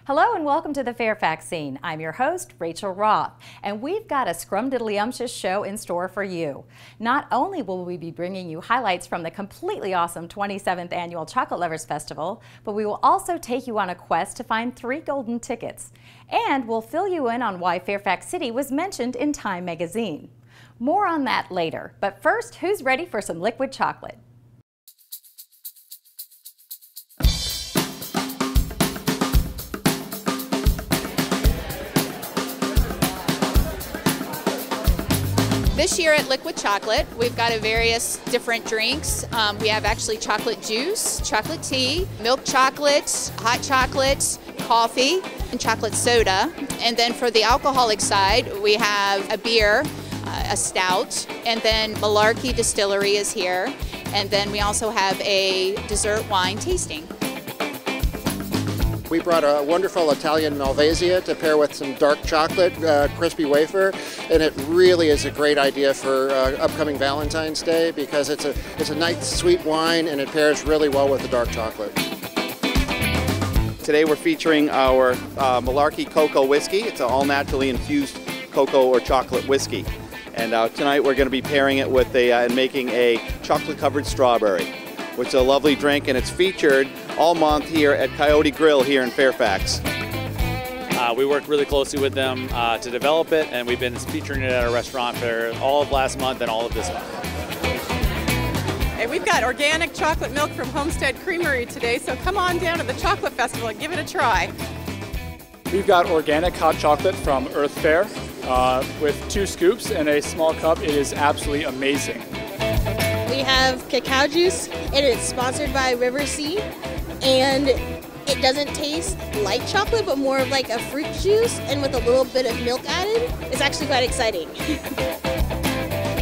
Hello and welcome to the Fairfax Scene. I'm your host, Rachel Roth, and we've got a scrumdiddlyumptious show in store for you. Not only will we be bringing you highlights from the completely awesome 27th Annual Chocolate Lovers Festival, but we will also take you on a quest to find 3 golden tickets. And we'll fill you in on why Fairfax City was mentioned in Time magazine. More on that later, but first, who's ready for some liquid chocolate? This year at Liquid Chocolate, we've got various different drinks. We have actually chocolate juice, chocolate tea, milk chocolate, hot chocolate, coffee, and chocolate soda. And then for the alcoholic side, we have a beer, a stout, and then Malarkey Distillery is here. And then we also have a dessert wine tasting. We brought a wonderful Italian Malvasia to pair with some dark chocolate crispy wafer, and it really is a great idea for upcoming Valentine's Day because it's a nice sweet wine and it pairs really well with the dark chocolate. Today we're featuring our Malarkey Cocoa Whiskey. It's an all-naturally infused cocoa or chocolate whiskey. And tonight we're going to be pairing it with and making a chocolate-covered strawberry, which is a lovely drink, and it's featured all month here at Coyote Grill here in Fairfax. We worked really closely with them to develop it, and we've been featuring it at our restaurant for all of last month and all of this month. Hey, we've got organic chocolate milk from Homestead Creamery today, so come on down to the Chocolate Festival and give it a try. We've got organic hot chocolate from Earth Fare with 2 scoops and a small cup. It is absolutely amazing. We have cacao juice, and it's sponsored by River Sea, and it doesn't taste like chocolate, but more of like a fruit juice, and with a little bit of milk added. It's actually quite exciting.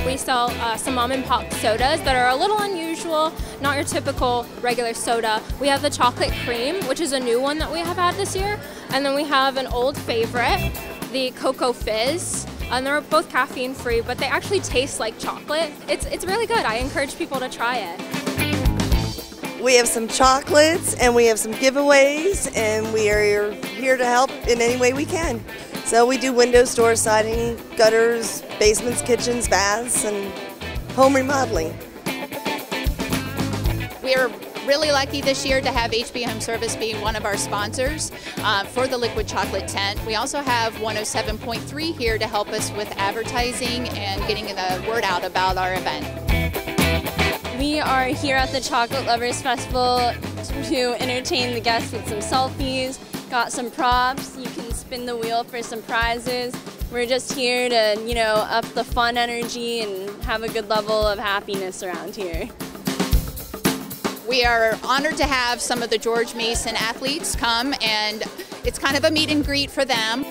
We sell some mom and pop sodas that are a little unusual, not your typical regular soda. We have the chocolate cream, which is a new one that we have had this year, and then we have an old favorite, the Cocoa Fizz. And they're both caffeine free, but they actually taste like chocolate. It's really good. I encourage people to try it. We have some chocolates and we have some giveaways, and we are here to help in any way we can. So we do windows, door siding, gutters, basements, kitchens, baths, and home remodeling. We are really lucky this year to have HB Home Service being one of our sponsors for the Liquid Chocolate tent. We also have 107.3 here to help us with advertising and getting the word out about our event. We are here at the Chocolate Lovers Festival to entertain the guests with some selfies. Got some props. You can spin the wheel for some prizes. We're just here to, up the fun energy and have a good level of happiness around here. We are honored to have some of the George Mason athletes come, and it's kind of a meet and greet for them.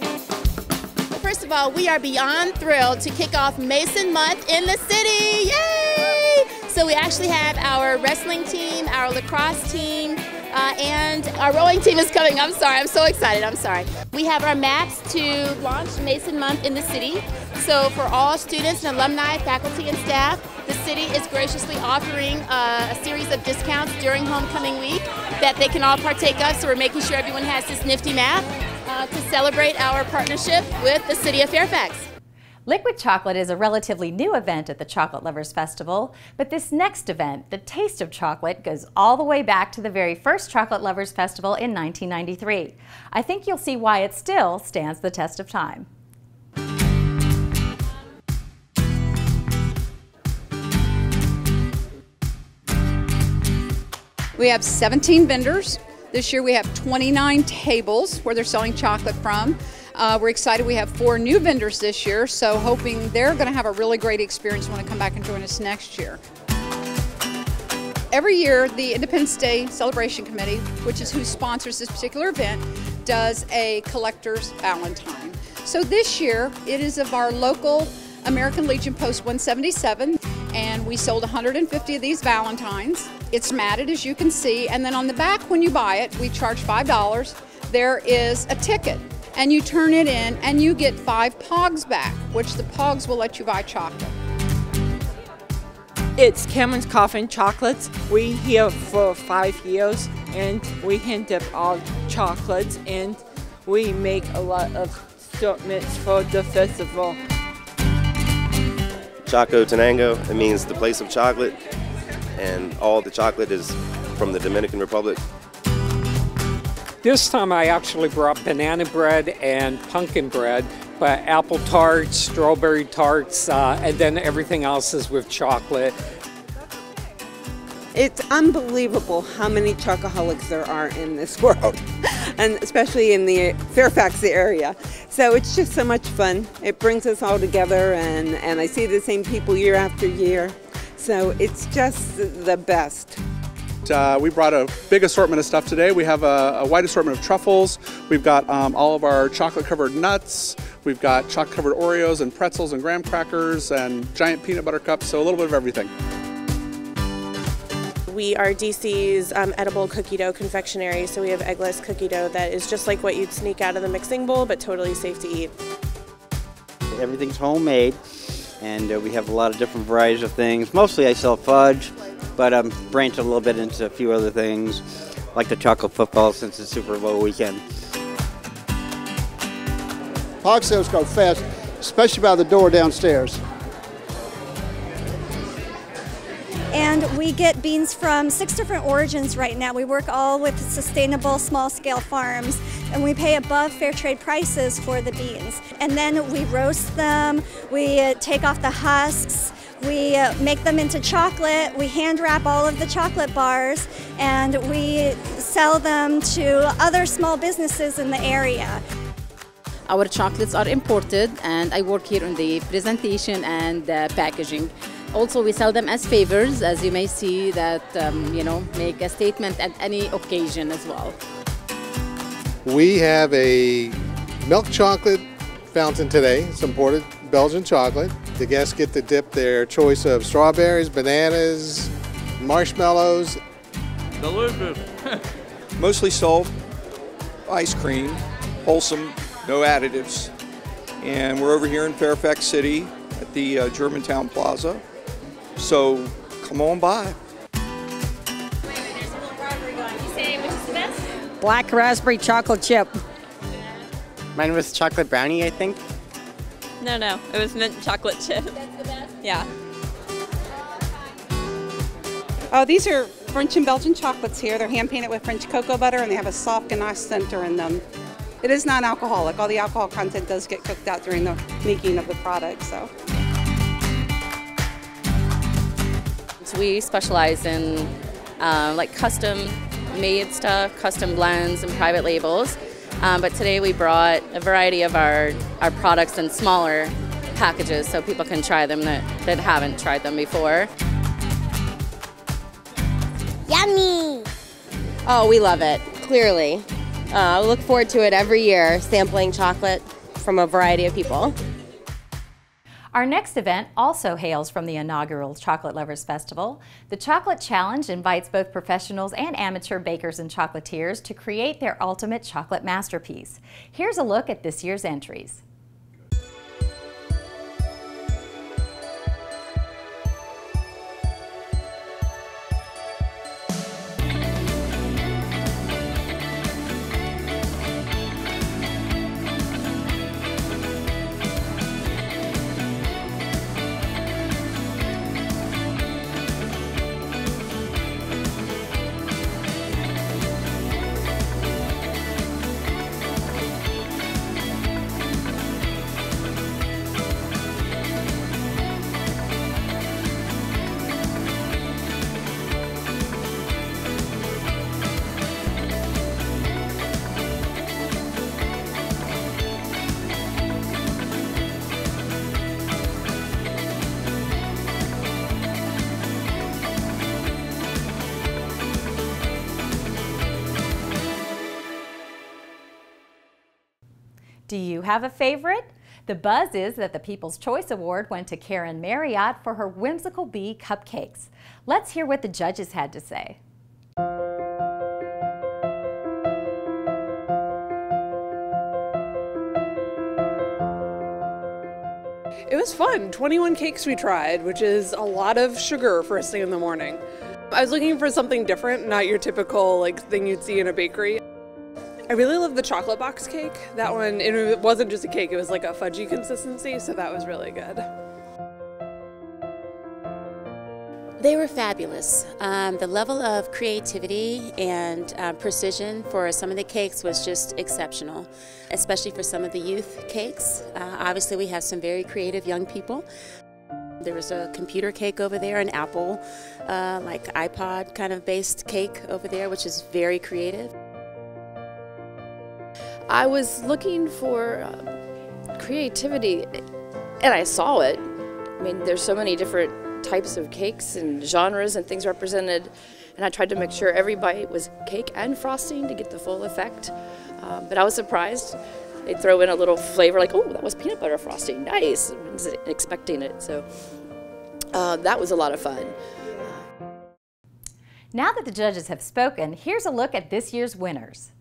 First of all, we are beyond thrilled to kick off Mason Month in the city. Yay! So we actually have our wrestling team, our lacrosse team, and our rowing team is coming. I'm sorry, I'm so excited, I'm sorry. We have our maps to launch Mason Month in the city. So for all students and alumni, faculty, and staff, the city is graciously offering a series of discounts during homecoming week that they can all partake of. So we're making sure everyone has this nifty map to celebrate our partnership with the city of Fairfax. Liquid Chocolate is a relatively new event at the Chocolate Lovers Festival, but this next event, The Taste of Chocolate, goes all the way back to the very first Chocolate Lovers Festival in 1993. I think you'll see why it still stands the test of time. We have 17 vendors. This year we have 29 tables where they're selling chocolate from. We're excited we have 4 new vendors this year, so hoping they're going to have a really great experience when they come back and join us next year. Every year, the Independence Day Celebration Committee, which is who sponsors this particular event, does a collector's Valentine. So this year, it is of our local American Legion Post 177, and we sold 150 of these Valentines. It's matted, as you can see, and then on the back, when you buy it, we charge $5. There is a ticket, and you turn it in, and you get 5 Pogs back, which the Pogs will let you buy chocolate. It's Cameron's Coffin Chocolates. We here for 5 years, and we hand up all chocolates, and we make a lot of assortments for the festival. Chocotenango, it means the place of chocolate, and all the chocolate is from the Dominican Republic. This time I actually brought banana bread and pumpkin bread, but apple tarts, strawberry tarts, and then everything else is with chocolate. It's unbelievable how many chocoholics there are in this world, and especially in the Fairfax area. So it's just so much fun. It brings us all together, and I see the same people year after year. So it's just the best. We brought a big assortment of stuff today. We have a wide assortment of truffles. We've got all of our chocolate-covered nuts. We've got chocolate-covered Oreos and pretzels and graham crackers and giant peanut butter cups, so a little bit of everything. We are DC's edible cookie dough confectionery, so we have eggless cookie dough that is just like what you'd sneak out of the mixing bowl, but totally safe to eat. Everything's homemade, and we have a lot of different varieties of things. Mostly I sell fudge, but I'm branched a little bit into a few other things, like the chocolate football since it's Super Bowl weekend. Hog sales go fast, especially by the door downstairs. And we get beans from 6 different origins right now. We work all with sustainable small-scale farms, and we pay above fair trade prices for the beans. And then we roast them, we take off the husks, we make them into chocolate, we hand wrap all of the chocolate bars, and we sell them to other small businesses in the area. Our chocolates are imported, and I work here on the presentation and packaging. Also, we sell them as favors, as you may see, that make a statement at any occasion as well. We have a milk chocolate fountain today. It's imported Belgian chocolate. The guests get to dip their choice of strawberries, bananas, marshmallows. Delicious. Mostly sold ice cream, wholesome, no additives. And we're over here in Fairfax City at the Germantown Plaza. So come on by. Black raspberry chocolate chip. Mine was chocolate brownie, I think. No, it was mint chocolate chip. That's the best? Yeah. Oh, these are French and Belgian chocolates here. They're hand painted with French cocoa butter, and they have a soft ganache center in them. It is non-alcoholic. All the alcohol content does get cooked out during the making of the product, so. We specialize in like custom made stuff, custom blends and private labels. But today we brought a variety of our products in smaller packages so people can try them that haven't tried them before. Yummy! Oh, we love it, clearly. We look forward to it every year, sampling chocolate from a variety of people. Our next event also hails from the inaugural Chocolate Lovers Festival. The Chocolate Challenge invites both professionals and amateur bakers and chocolatiers to create their ultimate chocolate masterpiece. Here's a look at this year's entries. Do you have a favorite? The buzz is that the People's Choice Award went to Karen Marriott for her Whimsical Bee cupcakes. Let's hear what the judges had to say. It was fun. 21 cakes we tried, which is a lot of sugar first thing in the morning. I was looking for something different, not your typical thing you'd see in a bakery. I really love the chocolate box cake. That one, it wasn't just a cake, it was like a fudgy consistency, so that was really good. They were fabulous. The level of creativity and precision for some of the cakes was just exceptional, especially for some of the youth cakes. Obviously we have some very creative young people. There was a computer cake over there, an Apple, like iPod kind of based cake over there, which is very creative. I was looking for creativity, and I saw it. I mean, there's so many different types of cakes and genres and things represented, and I tried to make sure every bite was cake and frosting to get the full effect. But I was surprised. They'd throw in a little flavor like, oh, that was peanut butter frosting, nice. I wasn't expecting it, so that was a lot of fun. Now that the judges have spoken, here's a look at this year's winners.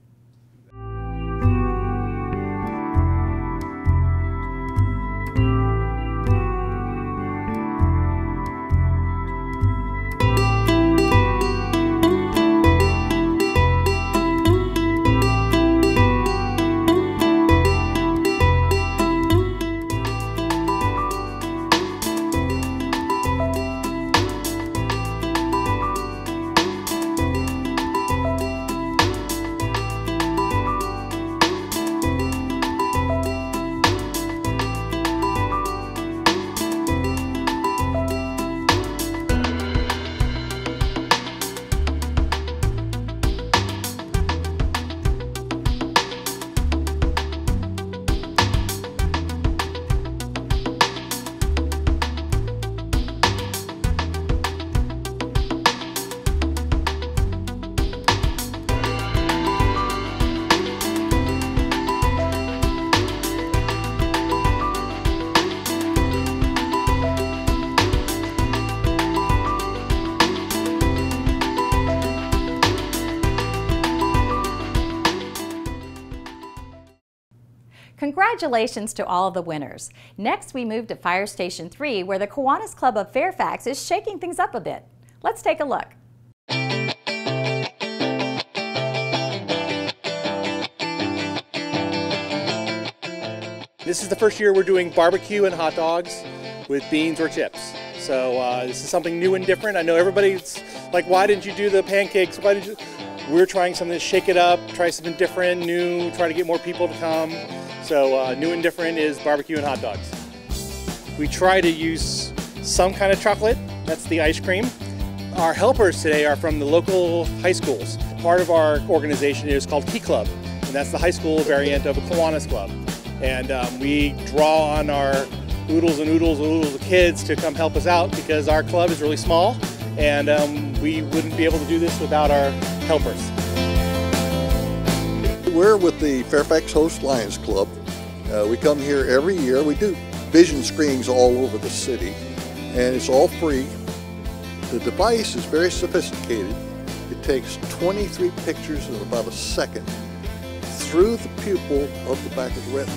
Congratulations to all of the winners. Next, we move to Fire Station 3, where the Kiwanis Club of Fairfax is shaking things up a bit. Let's take a look. This is the first year we're doing barbecue and hot dogs with beans or chips. So this is something new and different. I know everybody's like, why didn't you do the pancakes? Why did you? We're trying something to shake it up, try something different, new, try to get more people to come. So new and different is barbecue and hot dogs. We try to use some kind of chocolate, that's the ice cream. Our helpers today are from the local high schools. Part of our organization is called Key Club, and that's the high school variant of a Kiwanis Club. And we draw on our oodles and oodles and oodles of kids to come help us out because our club is really small and we wouldn't be able to do this without our helpers. We're with the Fairfax Host Lions Club. We come here every year. We do vision screenings all over the city and it's all free. The device is very sophisticated. It takes 23 pictures in about a second through the pupil of the back of the retina.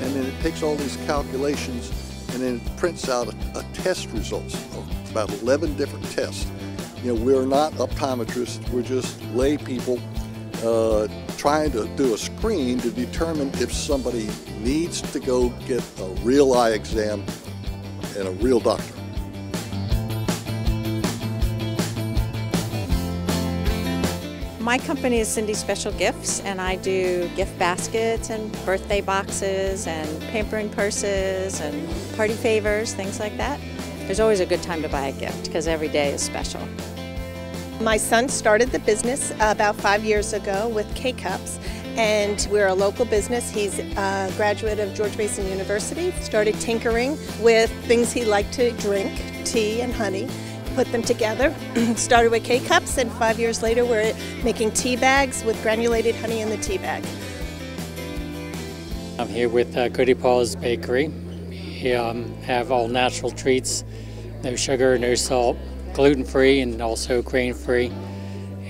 And then it takes all these calculations and then it prints out a test results of about 11 different tests. You know, we're not optometrists, we're just lay people trying to do a screen to determine if somebody needs to go get a real eye exam and a real doctor. My company is Cindy Special Gifts, and I do gift baskets and birthday boxes and pampering purses and party favors, things like that. There's always a good time to buy a gift because every day is special. My son started the business about 5 years ago with K-Cups, and we're a local business. He's a graduate of George Mason University, started tinkering with things he liked to drink, tea and honey. Put them together, started with K-Cups, and 5 years later we're making tea bags with granulated honey in the tea bag. I'm here with Goody Paws Bakery. We have all natural treats, no sugar, no salt, gluten-free and also grain-free,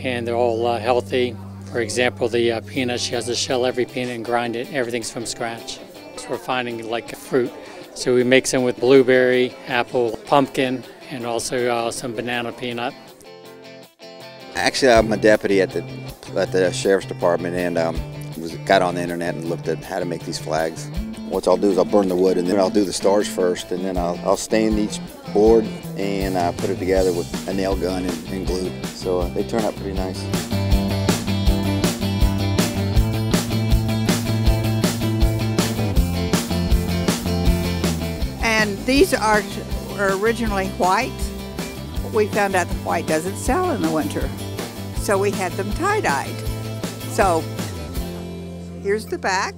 and they're all healthy. For example, the peanut, she has to shell every peanut and grind it. Everything's from scratch. So we're finding like a fruit. So we mix them with blueberry, apple, pumpkin, and also some banana peanut. Actually, I'm a deputy at the sheriff's department, and got on the internet and looked at how to make these flags. What I'll do is I'll burn the wood, and then I'll do the stars first, and then I'll stain each board and put it together with a nail gun and glue. So they turn out pretty nice. And these are originally white. We found out the white doesn't sell in the winter, so we had them tie-dyed. So here's the back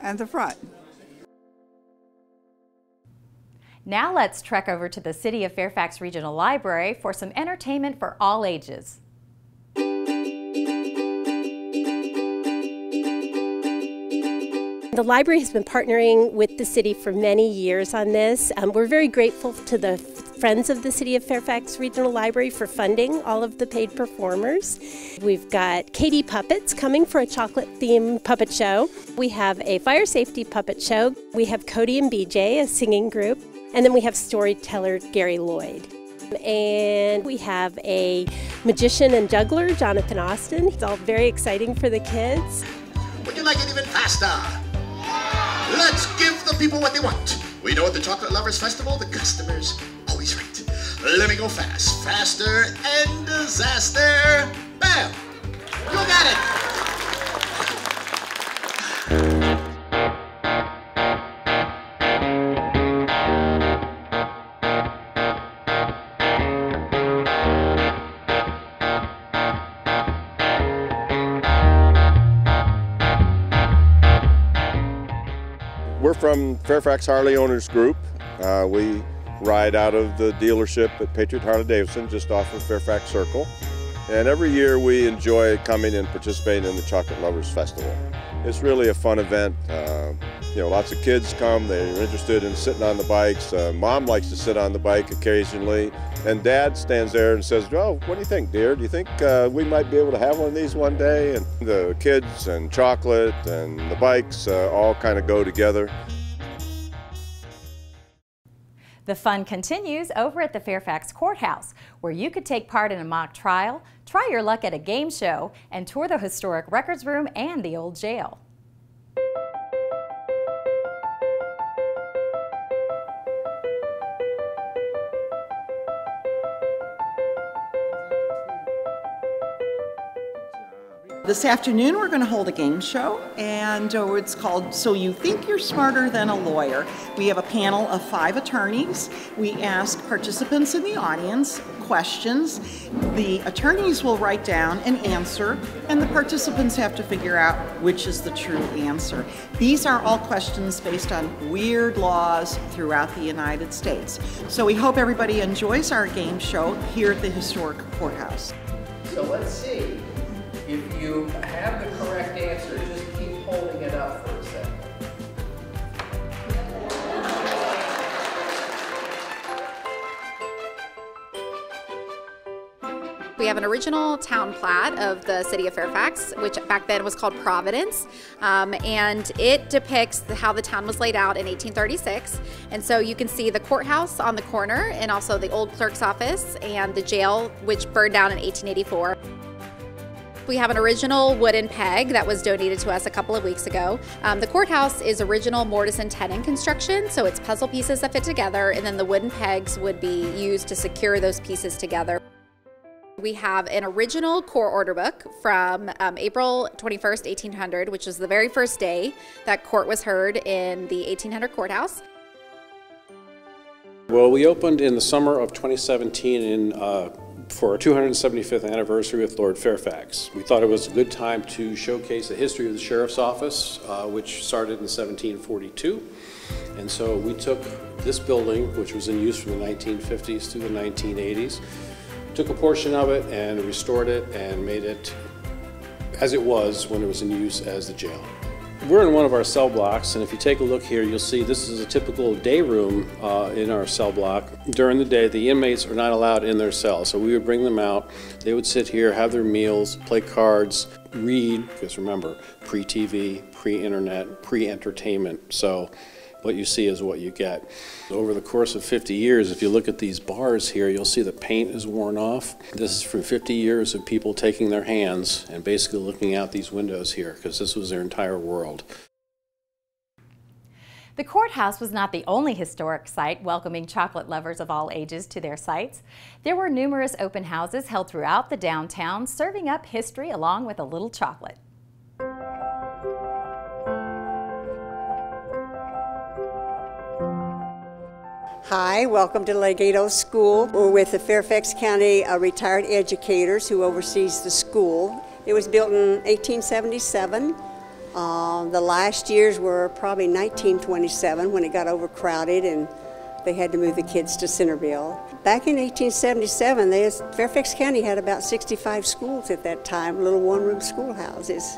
and the front. Now let's trek over to the City of Fairfax Regional Library for some entertainment for all ages. The library has been partnering with the city for many years on this. We're very grateful to the Friends of the City of Fairfax Regional Library for funding all of the paid performers. We've got Katie Puppets coming for a chocolate-themed puppet show. We have a fire safety puppet show. We have Cody and BJ, a singing group. And then we have storyteller Gary Lloyd. And we have a magician and juggler, Jonathan Austin. It's all very exciting for the kids. Would you like it even faster? Let's give the people what they want. We know at the Chocolate Lovers Festival, the customers always right. Let me go fast, faster, and disaster. Bam! You got it! We're from Fairfax Harley Owners Group. We ride out of the dealership at Patriot Harley-Davidson just off of Fairfax Circle. And every year we enjoy coming and participating in the Chocolate Lovers Festival. It's really a fun event. You know, lots of kids come, they're interested in sitting on the bikes. Mom likes to sit on the bike occasionally. And Dad stands there and says, "Oh, what do you think, dear? Do you think we might be able to have one of these one day?" And the kids and chocolate and the bikes all kind of go together. The fun continues over at the Fairfax Courthouse, where you could take part in a mock trial, try your luck at a game show, and tour the historic records room and the old jail. This afternoon we're going to hold a game show, and it's called So You Think You're Smarter Than a Lawyer. We have a panel of 5 attorneys. We ask participants in the audience questions. The attorneys will write down an answer, and the participants have to figure out which is the true answer. These are all questions based on weird laws throughout the United States. So we hope everybody enjoys our game show here at the historic courthouse. So let's see. If you have the correct answer, just keep holding it up for a second. We have an original town plat of the city of Fairfax, which back then was called Providence, and it depicts how the town was laid out in 1836. And so you can see the courthouse on the corner, and also the old clerk's office and the jail, which burned down in 1884. We have an original wooden peg that was donated to us a couple of weeks ago. The courthouse is original mortise and tenon construction, so it's puzzle pieces that fit together, and then the wooden pegs would be used to secure those pieces together. We have an original court order book from April 21st, 1800, which was the very first day that court was heard in the 1800 courthouse. Well, we opened in the summer of 2017 for our 275th anniversary with Lord Fairfax. We thought it was a good time to showcase the history of the Sheriff's Office, which started in 1742. And so we took this building, which was in use from the 1950s to the 1980s, took a portion of it and restored it and made it as it was when it was in use as the jail. We're in one of our cell blocks, and if you take a look here, you'll see this is a typical day room in our cell block. During the day, the inmates are not allowed in their cell, so we would bring them out. They would sit here, have their meals, play cards, read, because remember, pre-TV, pre-internet, pre-entertainment. So What you see is what you get. Over the course of 50 years, if you look at these bars here, you'll see the paint is worn off. This is from 50 years of people taking their hands and basically looking out these windows here, because this was their entire world. The courthouse was not the only historic site welcoming chocolate lovers of all ages to their sites. There were numerous open houses held throughout the downtown, serving up history along with a little chocolate. Hi, welcome to Legato School. We're with the Fairfax County Retired Educators who oversees the school. It was built in 1877. The last years were probably 1927 when it got overcrowded and they had to move the kids to Centerville. Back in 1877, Fairfax County had about 65 schools at that time, little one-room schoolhouses.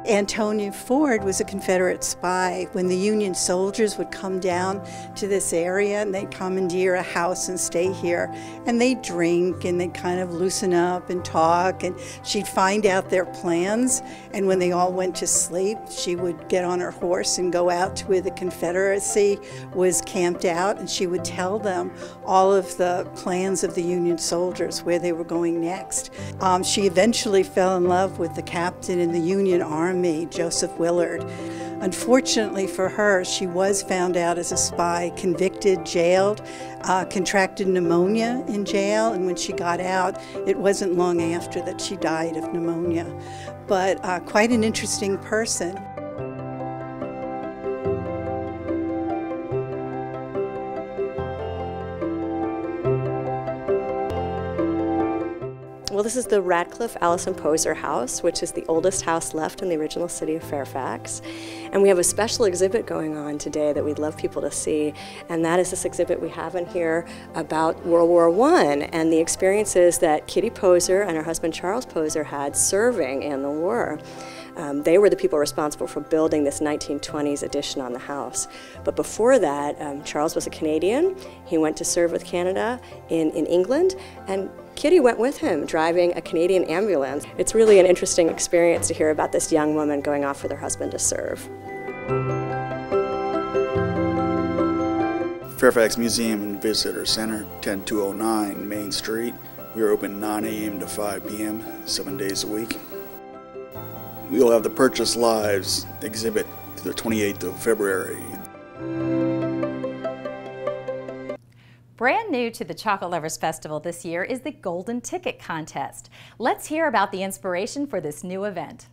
Antonia Ford was a Confederate spy. When the Union soldiers would come down to this area and they'd commandeer a house and stay here, and they'd drink and they'd kind of loosen up and talk, and she'd find out their plans, and when they all went to sleep, she would get on her horse and go out to where the Confederacy was camped out, and she would tell them all of the plans of the Union soldiers, where they were going next. She eventually fell in love with the captain in the Union Army, Joseph Willard. Unfortunately for her, she was found out as a spy, convicted, jailed, contracted pneumonia in jail, and when she got out, it wasn't long after that she died of pneumonia. But quite an interesting person. Well, this is the Radcliffe Allison Poser House, which is the oldest house left in the original city of Fairfax. And we have a special exhibit going on today that we'd love people to see, and that is this exhibit we have in here about World War I and the experiences that Kitty Poser and her husband Charles Poser had serving in the war. They were the people responsible for building this 1920s addition on the house. But before that, Charles was a Canadian. He went to serve with Canada in England, and Kitty went with him, driving a Canadian ambulance. It's really an interesting experience to hear about this young woman going off with her husband to serve. Fairfax Museum and Visitor Center, 10209 Main Street. We are open 9 a.m. to 5 p.m., 7 days a week. We'll have the Purchase Lives exhibit to the 28th of February. Brand new to the Chocolate Lovers Festival this year is the Golden Ticket Contest. Let's hear about the inspiration for this new event.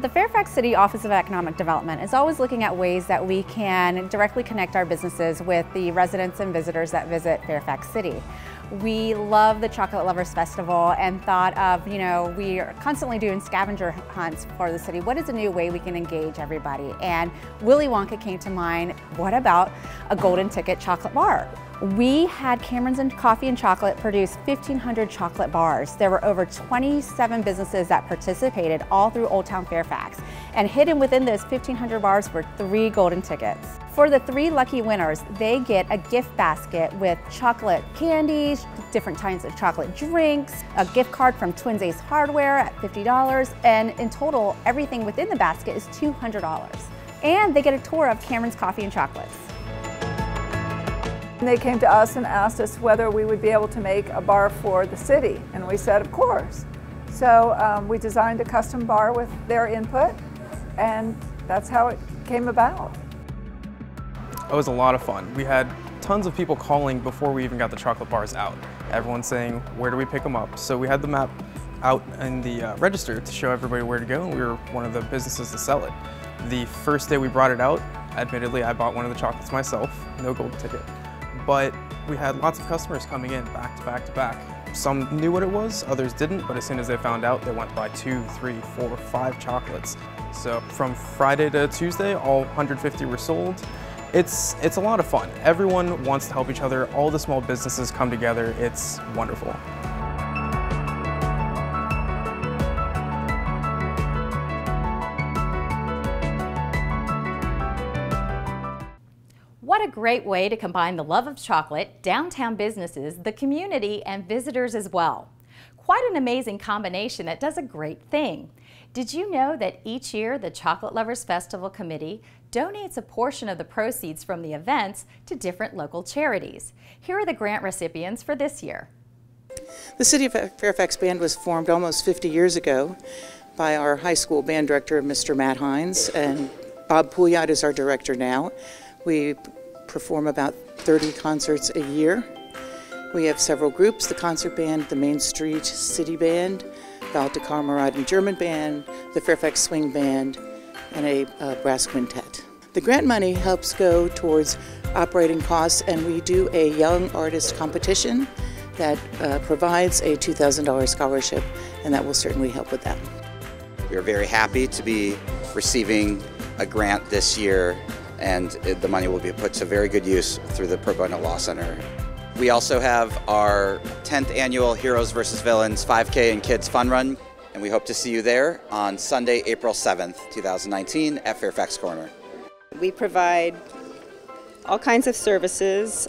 The Fairfax City Office of Economic Development is always looking at ways that we can directly connect our businesses with the residents and visitors that visit Fairfax City. We love the Chocolate Lovers Festival and thought of, we are constantly doing scavenger hunts for the city. What is a new way we can engage everybody? And Willy Wonka came to mind. What about a golden ticket chocolate bar? We had Cameron's and Coffee and Chocolate produce 1,500 chocolate bars. There were over 27 businesses that participated all through Old Town Fairfax. And hidden within those 1,500 bars were 3 golden tickets. For the 3 lucky winners, they get a gift basket with chocolate candies, different kinds of chocolate drinks, a gift card from Twins Ace Hardware at $50, and in total, everything within the basket is $200. And they get a tour of Cameron's Coffee and Chocolates. And they came to us and asked us whether we would be able to make a bar for the city, and we said, of course. So we designed a custom bar with their input, and that's how it came about. It was a lot of fun. We had tons of people calling before we even got the chocolate bars out. Everyone saying, where do we pick them up? So we had the map out in the register to show everybody where to go, and we were one of the businesses to sell it. The first day we brought it out, admittedly, I bought one of the chocolates myself, no golden ticket. But we had lots of customers coming in back to back to back. Some knew what it was, others didn't, but as soon as they found out, they went by 2, 3, 4, 5 chocolates. So from Friday to Tuesday, all 150 were sold. It's a lot of fun. Everyone wants to help each other. All the small businesses come together. It's wonderful. What a great way to combine the love of chocolate, downtown businesses, the community, and visitors as well. Quite an amazing combination that does a great thing. Did you know that each year the Chocolate Lovers Festival Committee donates a portion of the proceeds from the events to different local charities? Here are the grant recipients for this year. The City of Fairfax Band was formed almost 50 years ago by our high school band director, Mr. Matt Hines, and Bob Pouliot is our director now. We perform about 30 concerts a year. We have several groups: the concert band, the Main Street City Band, the Alte Kameraden German Band, the Fairfax Swing Band, and a brass quintet. The grant money helps go towards operating costs, and we do a young artist competition that provides a $2,000 scholarship, and that will certainly help with that. We are very happy to be receiving a grant this year, and the money will be put to very good use through the Pro Bono Law Center. We also have our 10th annual Heroes vs. Villains 5K and Kids Fun Run, and we hope to see you there on Sunday, April 7th, 2019 at Fairfax Corner. We provide all kinds of services,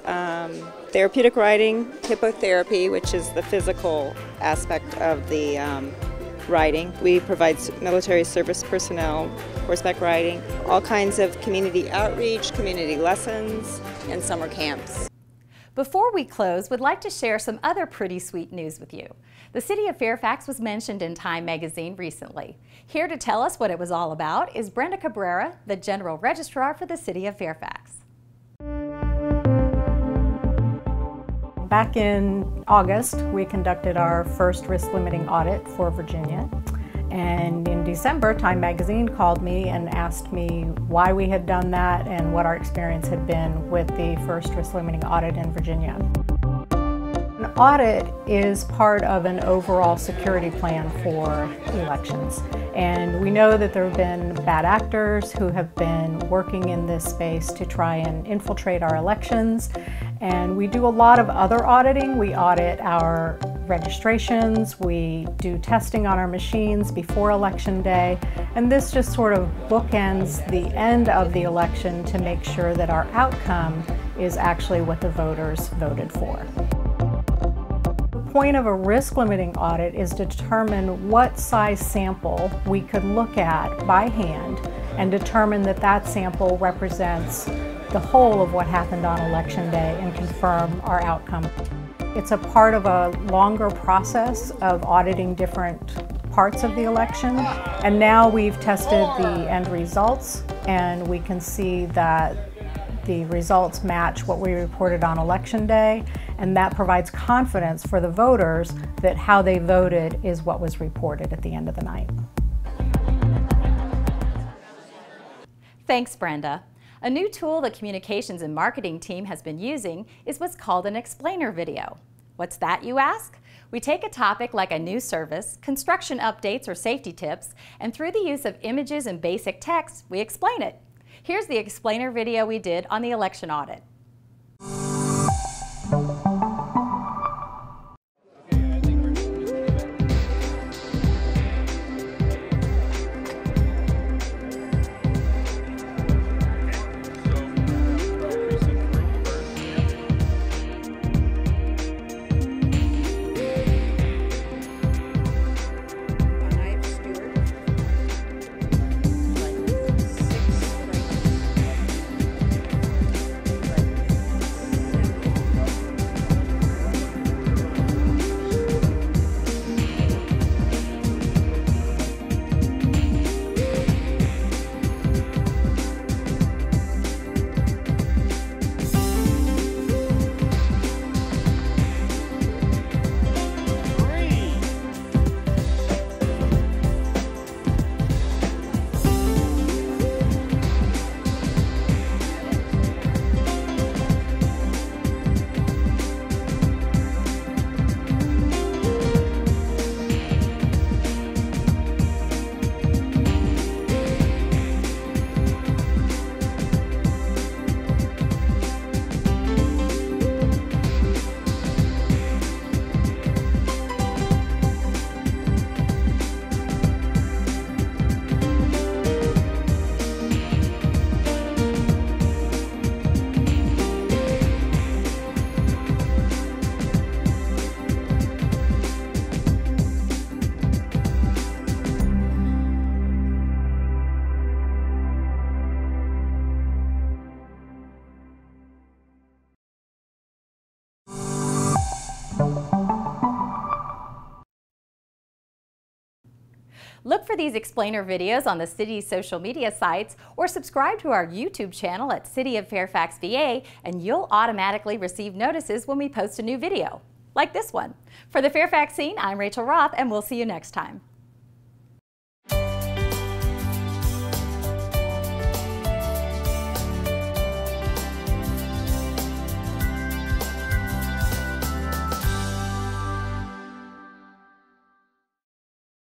therapeutic riding, hippotherapy, which is the physical aspect of the riding. We provide military service personnel, horseback riding, all kinds of community outreach, community lessons, and summer camps. Before we close, we'd like to share some other pretty sweet news with you. The City of Fairfax was mentioned in Time magazine recently. Here to tell us what it was all about is Brenda Cabrera, the General Registrar for the City of Fairfax. Back in August, we conducted our first risk limiting audit for Virginia. And in December, Time magazine called me and asked me why we had done that and what our experience had been with the first risk limiting audit in Virginia. An audit is part of an overall security plan for elections. And we know that there have been bad actors who have been working in this space to try and infiltrate our elections. And we do a lot of other auditing. We audit our registrations, we do testing on our machines before Election Day, and this just sort of bookends the end of the election to make sure that our outcome is actually what the voters voted for. The point of a risk limiting audit is to determine what size sample we could look at by hand and determine that that sample represents the whole of what happened on Election Day and confirm our outcome. It's a part of a longer process of auditing different parts of the election, and now we've tested the end results and we can see that the results match what we reported on Election Day, and that provides confidence for the voters that how they voted is what was reported at the end of the night. Thanks, Brenda. A new tool the communications and marketing team has been using is what's called an explainer video. What's that, you ask? We take a topic like a new service, construction updates or safety tips, and through the use of images and basic text, we explain it. Here's the explainer video we did on the election audit. Look for these explainer videos on the city's social media sites or subscribe to our YouTube channel at City of Fairfax VA and you'll automatically receive notices when we post a new video, like this one. For the Fairfax Scene, I'm Rachel Roth and we'll see you next time.